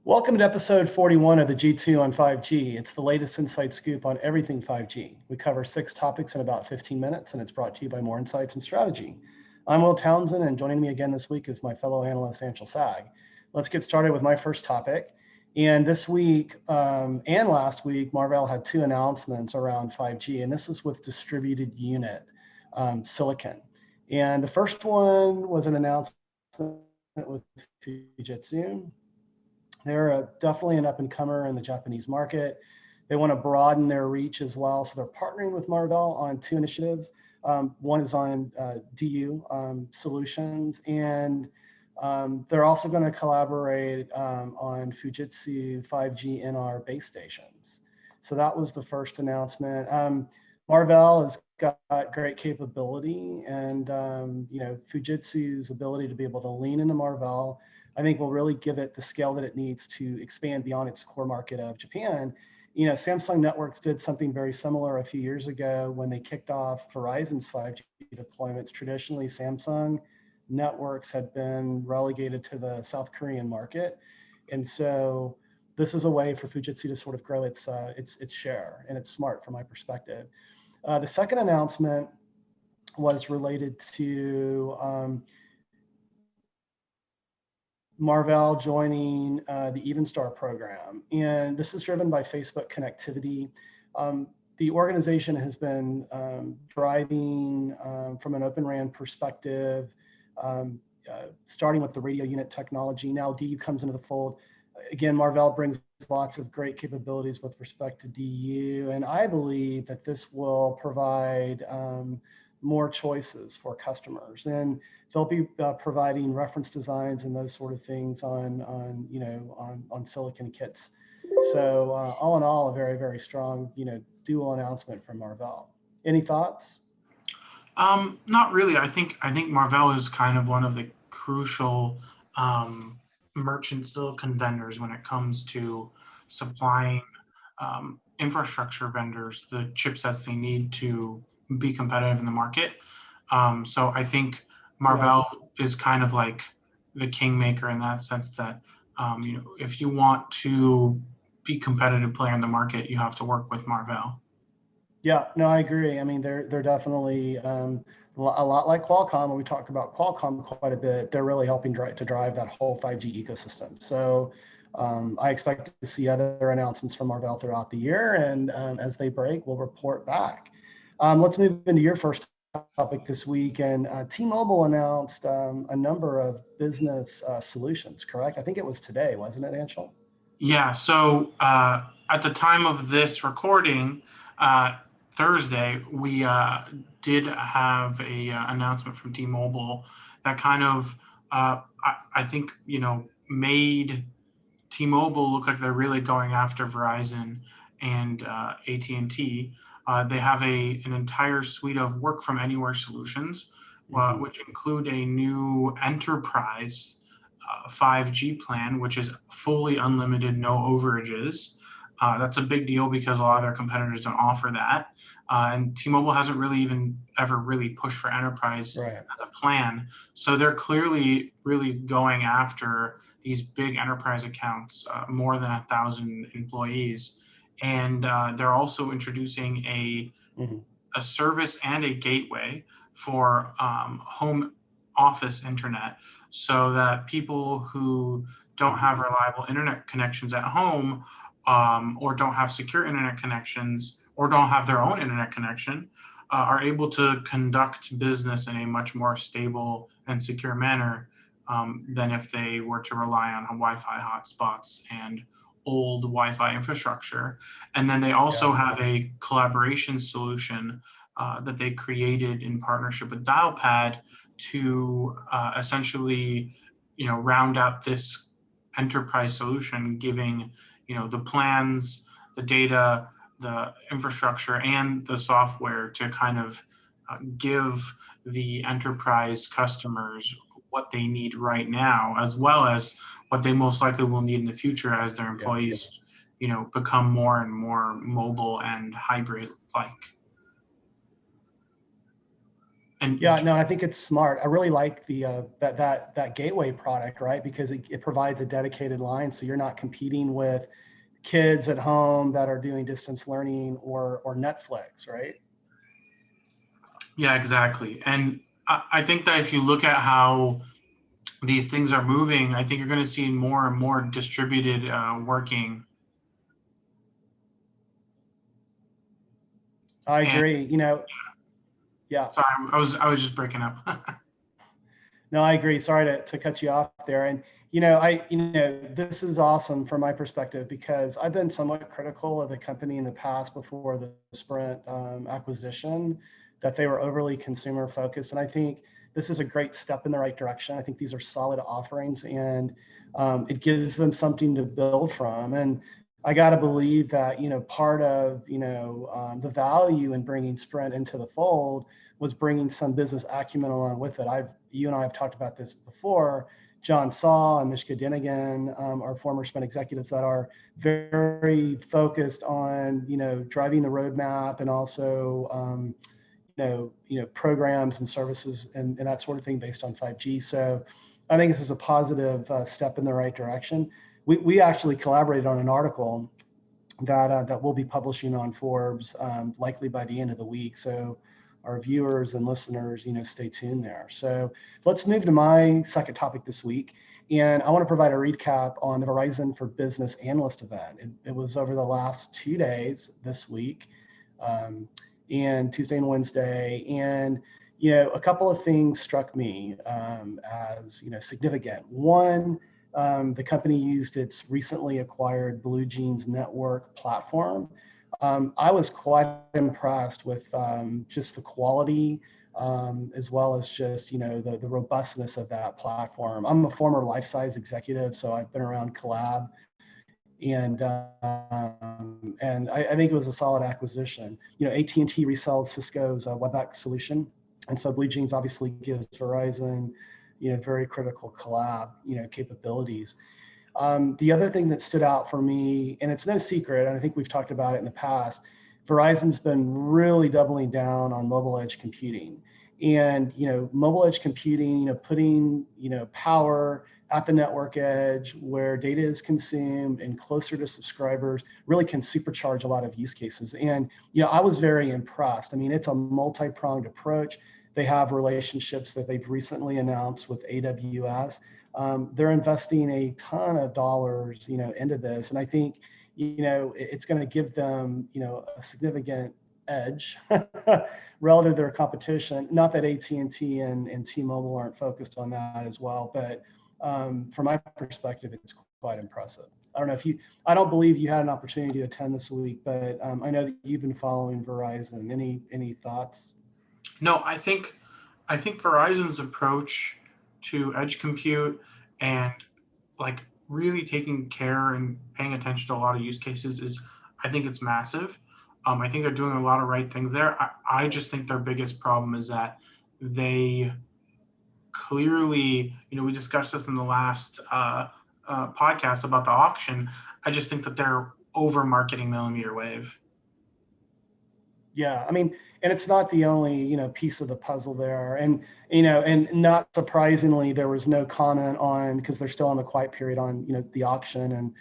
Welcome to episode 41 of the G2 on 5G. It's the latest inside scoop on everything 5G. We cover 6 topics in about 15 minutes, and it's brought to you by More Insights and Strategy. I'm Will Townsend, and joining me again this week is my fellow analyst, Anshel. Let's get started with my first topic. And this week and last week, Marvell had 2 announcements around 5G, and this is with distributed unit silicon. And the first one was an announcement with Fujitsu. They're definitely an up-and-comer in the Japanese market. They want to broaden their reach as well, so they're partnering with Marvell on 2 initiatives. One is on DU solutions, and they're also going to collaborate on Fujitsu 5G NR base stations. So that was the first announcement. Marvell has got great capability, and Fujitsu's ability to be able to lean into Marvell, I think, will really give it the scale that it needs to expand beyond its core market of Japan. Samsung Networks did something very similar a few years ago when they kicked off Verizon's 5G deployments. Traditionally, Samsung Networks had been relegated to the South Korean market. And so this is a way for Fujitsu to sort of grow its share, and it's smart from my perspective. The second announcement was related to Marvell joining the Evenstar program. And this is driven by Facebook connectivity. The organization has been driving from an Open RAN perspective, starting with the radio unit technology. Now DU comes into the fold. Again, Marvell brings lots of great capabilities with respect to DU, and I believe that this will provide more choices for customers, and they'll be providing reference designs and those sort of things on silicon kits. So all in all, a very, very strong dual announcement from Marvell. Any thoughts? Not really. I think Marvell is kind of one of the crucial merchant silicon vendors when it comes to supplying infrastructure vendors the chipsets they need to be competitive in the market. So I think Marvell is kind of like the kingmaker in that sense that if you want to be competitive player in the market, you have to work with Marvell. Yeah, no, I agree. I mean, they're definitely a lot like Qualcomm, and we talked about Qualcomm quite a bit. They're really helping to drive that whole 5G ecosystem. So I expect to see other announcements from Marvell throughout the year, and as they break, we'll report back. Let's move into your first topic this week. And T-Mobile announced a number of business solutions, correct? I think it was today, wasn't it, Anshel? Yeah, so at the time of this recording, Thursday, we did have a announcement from T-Mobile that kind of, I think, made T-Mobile look like they're really going after Verizon and AT&T. They have an entire suite of work from anywhere solutions, which include a new enterprise 5G plan, which is fully unlimited, no overages. That's a big deal because a lot of their competitors don't offer that. And T-Mobile hasn't really even ever really pushed for enterprise as a plan. So they're clearly really going after these big enterprise accounts, more than 1,000 employees. And they're also introducing a service and a gateway for home office internet, so that people who don't have reliable internet connections at home, or don't have secure internet connections, or don't have their own internet connection, are able to conduct business in a much more stable and secure manner than if they were to rely on Wi-Fi hotspots and old Wi-Fi infrastructure. And then they also have a collaboration solution that they created in partnership with Dialpad to essentially, round out this enterprise solution, giving, the plans, the data, the infrastructure, and the software to kind of give the enterprise customers what they need right now, as well as what they most likely will need in the future as their employees, become more and more mobile and hybrid-like. And Yeah, no, I think it's smart. I really like the that gateway product, right? Because it provides a dedicated line, so you're not competing with kids at home that are doing distance learning or Netflix, right? yeah, exactly. And I think that if you look at how these things are moving, I think you're going to see more and more distributed working. I And agree. Yeah. sorry, I was just breaking up. No, I agree. Sorry to cut you off there. And this is awesome from my perspective because I've been somewhat critical of the company in the past before the Sprint acquisition, that they were overly consumer focused. And I think this is a great step in the right direction. I think these are solid offerings, and it gives them something to build from. And I got to believe that part of the value in bringing Sprint into the fold was bringing some business acumen along with it. You and I have talked about this before. John Saw and Mishka Dinigan are former Sprint executives that are very focused on driving the roadmap, and also programs and services and that sort of thing based on 5G. So I think this is a positive step in the right direction. We actually collaborated on an article that we'll be publishing on Forbes likely by the end of the week. So our viewers and listeners, stay tuned there. So let's move to my second topic this week. And I want to provide a recap on the Verizon for Business Analyst event. It was over the last 2 days this week, and Tuesday and Wednesday. And a couple of things struck me as significant. One, the company used its recently acquired Blue Jeans network platform. I was quite impressed with just the quality, as well as just the robustness of that platform. I'm a former life-size executive, so I've been around collab, and I think it was a solid acquisition. AT&T resells Cisco's WebEx solution, and so Blue Jeans obviously gives Verizon very critical collab capabilities. The other thing that stood out for me, and it's no secret, and I think we've talked about it in the past, Verizon's been really doubling down on mobile edge computing. And mobile edge computing, putting power at the network edge where data is consumed and closer to subscribers really can supercharge a lot of use cases. And I was very impressed. I mean, it's a multi-pronged approach. They have relationships that they've recently announced with AWS. They're investing a ton of dollars, into this, and I think, it's going to give them, a significant edge relative to their competition. Not that AT&T and T-Mobile aren't focused on that as well, but from my perspective, it's quite impressive. I don't know if I don't believe you had an opportunity to attend this week, but I know that you've been following Verizon. Any thoughts? No, I think Verizon's approach to edge compute and like really taking care and paying attention to a lot of use cases is, I think it's massive. I think they're doing a lot of right things there. I just think their biggest problem is that they clearly, we discussed this in the last podcast about the auction. I just think that they're over marketing millimeter wave. Yeah, I mean, and it's not the only piece of the puzzle there, and and not surprisingly, there was no comment on, because they're still on the quiet period on the auction, and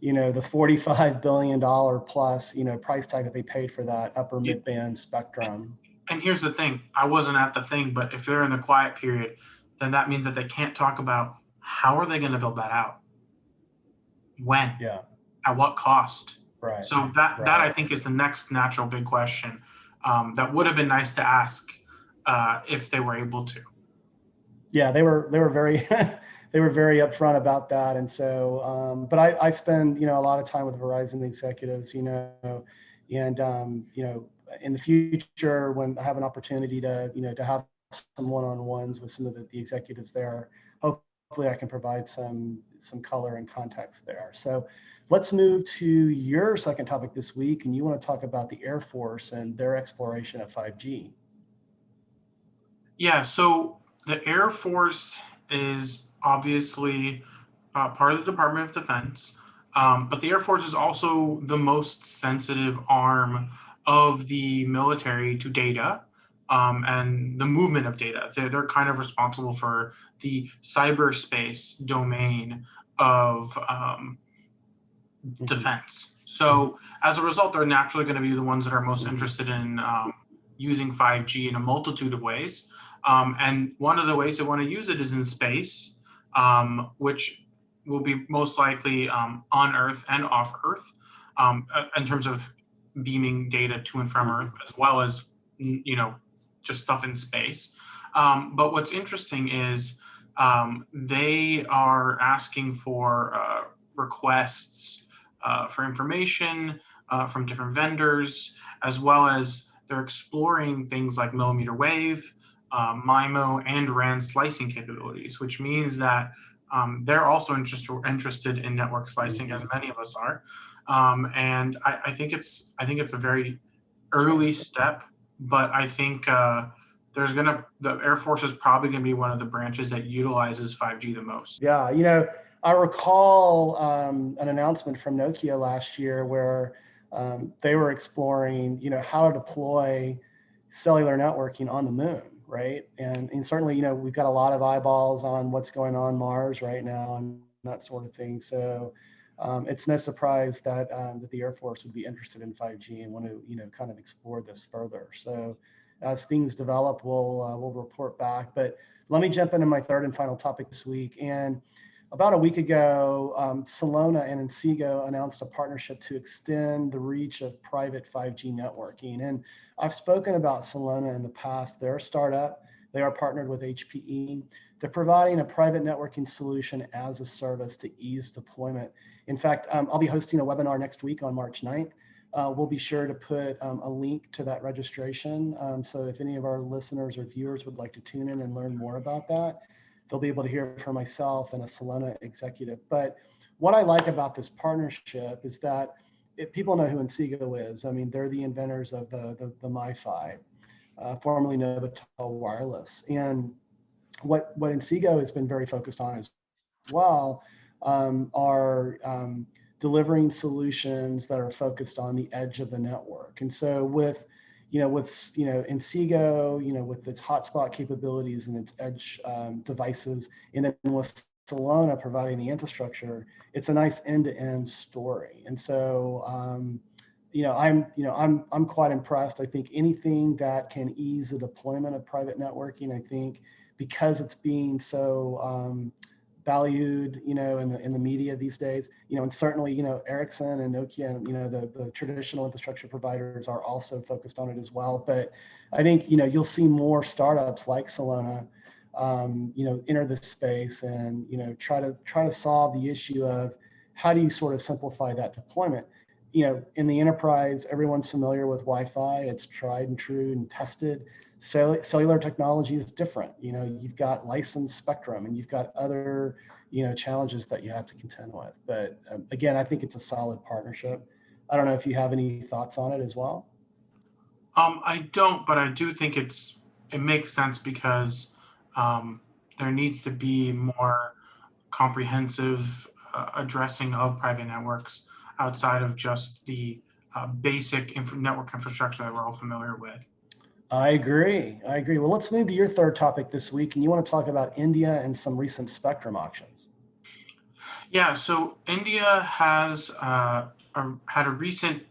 the $45 billion plus price tag that they paid for that upper mid band spectrum. And here's the thing, I wasn't at the thing, but if they're in the quiet period, then that means that they can't talk about how are they going to build that out, when, Yeah, at what cost. right, So that right. I think is the next natural big question that would have been nice to ask if they were able to. Yeah, they were very they were very upfront about that, and so but I spend a lot of time with Verizon executives, and in the future when I have an opportunity to have some one-on-ones with some of the executives there, hopefully I can provide some color and context there. So let's move to your second topic this week, and you want to talk about the Air Force and their exploration of 5G. Yeah, so the Air Force is obviously part of the Department of Defense, but the Air Force is also the most sensitive arm of the military to data. and the movement of data. They're kind of responsible for the cyberspace domain of defense. So as a result, they're naturally going to be the ones that are most interested in using 5G in a multitude of ways. And one of the ways they want to use it is in space, which will be most likely on Earth and off Earth, in terms of beaming data to and from Earth, as well as, just stuff in space. But what's interesting is they are asking for requests for information from different vendors, as well as they're exploring things like millimeter wave, MIMO, and RAN slicing capabilities, which means that they're also interested in network slicing, as many of us are. And I think it's a very early step, but I think the Air Force is probably going to be one of the branches that utilizes 5G the most. Yeah, I recall an announcement from Nokia last year where they were exploring, how to deploy cellular networking on the moon, right? And certainly, we've got a lot of eyeballs on what's going on Mars right now and that sort of thing. So it's no surprise that the Air Force would be interested in 5G and want to, kind of explore this further. So as things develop, we'll report back. But let me jump into my third and final topic this week. And about a week ago, Celona and Inseego announced a partnership to extend the reach of private 5G networking. And I've spoken about Celona in the past. They're a startup. They are partnered with HPE. They're providing a private networking solution as a service to ease deployment. In fact, I'll be hosting a webinar next week on March 9th. We'll be sure to put a link to that registration. So if any of our listeners or viewers would like to tune in and learn more about that, they'll be able to hear from myself and a Celona executive. But what I like about this partnership is that people know who Inseego is. I mean, they're the inventors of the MiFi, formerly Novatel Wireless. And what Inseego has been very focused on as well are delivering solutions that are focused on the edge of the network. And so with Inseego, with its hotspot capabilities and its edge devices, and then with Celona providing the infrastructure, it's a nice end-to-end story. And so, I'm quite impressed. I think anything that can ease the deployment of private networking, I think because it's being so valued, in the media these days, and certainly, Ericsson and Nokia and, the traditional infrastructure providers are also focused on it as well. But I think, you'll see more startups like Celona, enter this space and, try to solve the issue of how do you sort of simplify that deployment. In the enterprise, everyone's familiar with Wi-Fi. It's tried and true and tested. Cellular technology is different. You've got licensed spectrum and you've got other, challenges that you have to contend with. But again, I think it's a solid partnership. I don't know if you have any thoughts on it as well. I don't, but I do think it makes sense because there needs to be more comprehensive addressing of private networks outside of just the basic network infrastructure that we're all familiar with. I agree. Well, let's move to your third topic this week, and you want to talk about India and some recent spectrum auctions. Yeah, so India has had a recent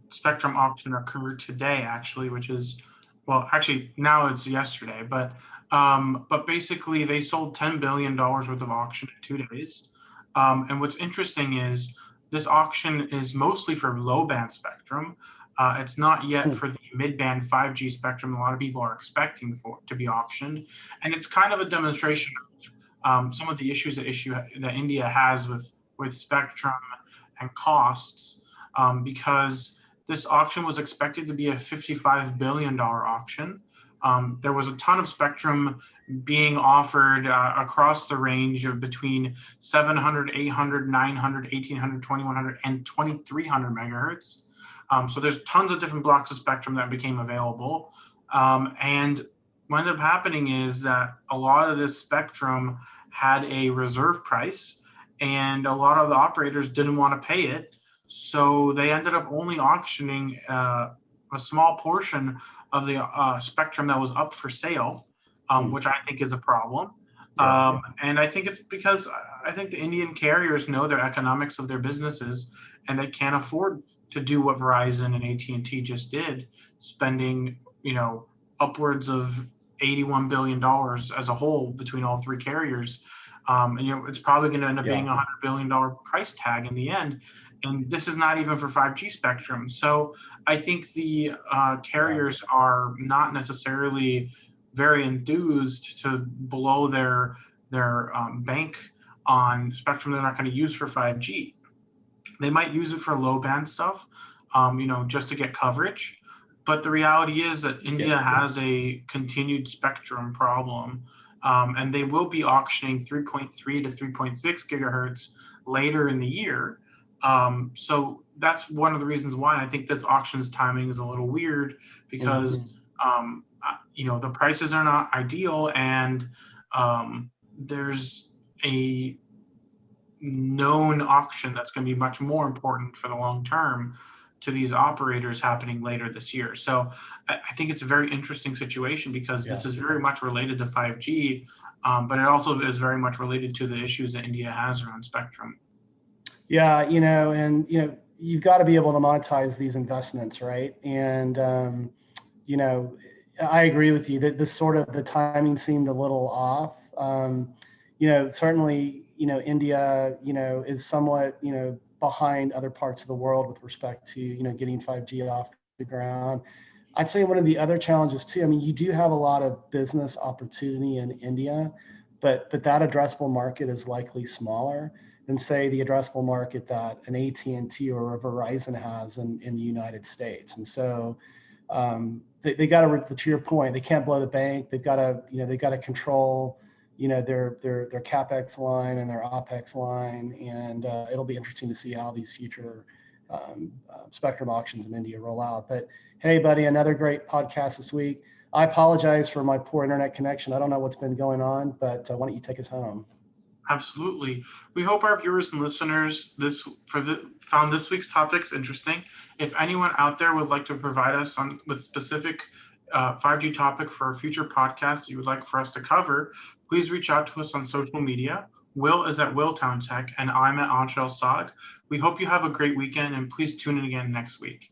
spectrum auction occur today, actually, which is, well, actually now it's yesterday, but basically they sold $10 billion worth of auction in 2 days. And what's interesting is this auction is mostly for low band spectrum. It's not yet for the mid-band 5G spectrum a lot of people are expecting to be auctioned. And it's kind of a demonstration of some of the issues that India has with spectrum and costs, because this auction was expected to be a $55 billion auction. There was a ton of spectrum being offered across the range of between 700, 800, 900, 1800, 2100, and 2300 megahertz. So there's tons of different blocks of spectrum that became available. And what ended up happening is that a lot of this spectrum had a reserve price, and a lot of the operators didn't want to pay it. So they ended up only auctioning a small portion of the spectrum that was up for sale, which I think is a problem. And I think it's because I think the Indian carriers know their economics of their businesses, and they can't afford to do what Verizon and AT&T just did, spending, upwards of $81 billion as a whole between all three carriers. And it's probably going to end up being a $100 billion price tag in the end. And this is not even for 5G spectrum. So I think the carriers are not necessarily very enthused to blow their bank on spectrum they're not going to use for 5G. They might use it for low band stuff, just to get coverage. But the reality is that India has a continued spectrum problem, and they will be auctioning 3.3 to 3.6 gigahertz later in the year. So that's one of the reasons why I think this auction's timing is a little weird, because the prices are not ideal, and there's a known auction that's going to be much more important for the long term to these operators happening later this year. So I think it's a very interesting situation, because this is very much related to 5G, but it also is very much related to the issues that India has around spectrum. Yeah, and you've got to be able to monetize these investments, right? And I agree with you that the timing seemed a little off. Certainly, India, is somewhat, behind other parts of the world with respect to, getting 5G off the ground. I'd say one of the other challenges too, you do have a lot of business opportunity in India, but that addressable market is likely smaller than, say, the addressable market that an AT&T or a Verizon has in the United States. And so they got to your point, they can't blow the bank. They've got to control, their CapEx line and their OpEx line. And it'll be interesting to see how these future spectrum auctions in India roll out. But hey, buddy, another great podcast this week. I apologize for my poor internet connection. I don't know what's been going on, but why don't you take us home? Absolutely. We hope our viewers and listeners found this week's topics interesting. If anyone out there would like to provide us with specific 5G topic for a future podcast that you would like for us to cover, please reach out to us on social media. Will is at WillTownTech, and I'm at Anshel. We hope you have a great weekend, and please tune in again next week.